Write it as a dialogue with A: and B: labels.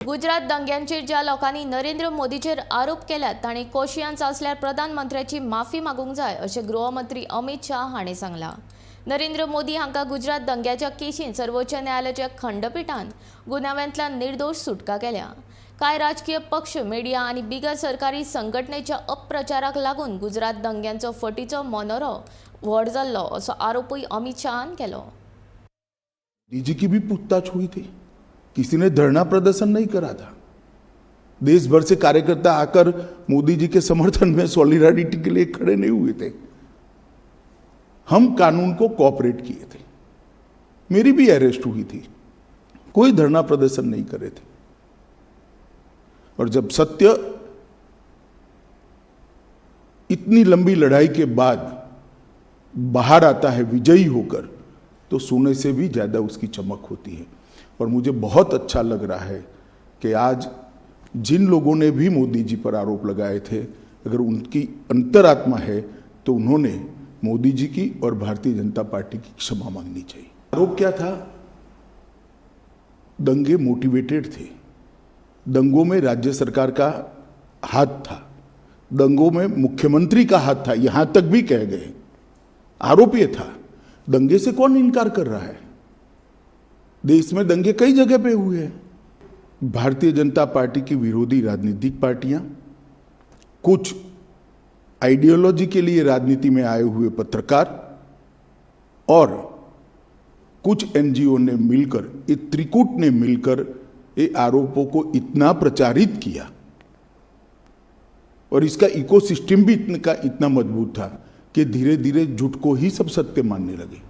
A: गुजरात दंग्यांचेर ज्या लोकांनी नरेंद्र मोदीचेर आरोप केल्यात तांणी कोशयांत आसल्यार प्रधानमंत्र्याची माफी मागूंक जाय अशें गृहमंत्री अमित शाह हांणी सांगलां। नरेंद्र मोदी हांकां गुजरात दंग्याच्या केशींत सर्वोच्च न्यायालयाच्या खंडपीठान गुन्यांवांतल्यान निर्दोश सुटका केल्या। कांय राजकीय पक्ष, मिडिया आनी बिगर सरकारी संघटनेच्या अपप्रचाराक लागून गुजरात दंग्यांचो फटीचो मोनोरो व्हड जाल्लो असो आरोपूय अमित शाहान केलो।
B: डीजी की भी पूछताछ हुई थी, किसी ने धरना प्रदर्शन नहीं करा था। देश भर से कार्यकर्ता आकर मोदी जी के समर्थन में सॉलिडारिटी के लिए खड़े नहीं हुए थे। हम कानून को कोऑपरेट किए थे। मेरी भी अरेस्ट हुई थी, कोई धरना प्रदर्शन नहीं करे थे। और जब सत्य इतनी लंबी लड़ाई के बाद बाहर आता है विजयी होकर, तो सोने से भी ज्यादा उसकी चमक होती है। और मुझे बहुत अच्छा लग रहा है कि आज जिन लोगों ने भी मोदी जी पर आरोप लगाए थे, अगर उनकी अंतरात्मा है तो उन्होंने मोदी जी की और भारतीय जनता पार्टी की क्षमा मांगनी चाहिए। आरोप क्या था? दंगे मोटिवेटेड थे, दंगों में राज्य सरकार का हाथ था, दंगों में मुख्यमंत्री का हाथ था, यहां तक भी कह गए। आरोप यह था, दंगे से कौन इनकार कर रहा है? देश में दंगे कई जगह पे हुए हैं। भारतीय जनता पार्टी की विरोधी राजनीतिक पार्टियां, कुछ आइडियोलॉजी के लिए राजनीति में आए हुए पत्रकार और कुछ एनजीओ ने मिलकर, ये त्रिकूट ने मिलकर ये आरोपों को इतना प्रचारित किया और इसका इकोसिस्टम भी इतना मजबूत था कि धीरे धीरे झूठ को ही सब सत्य मानने लगे।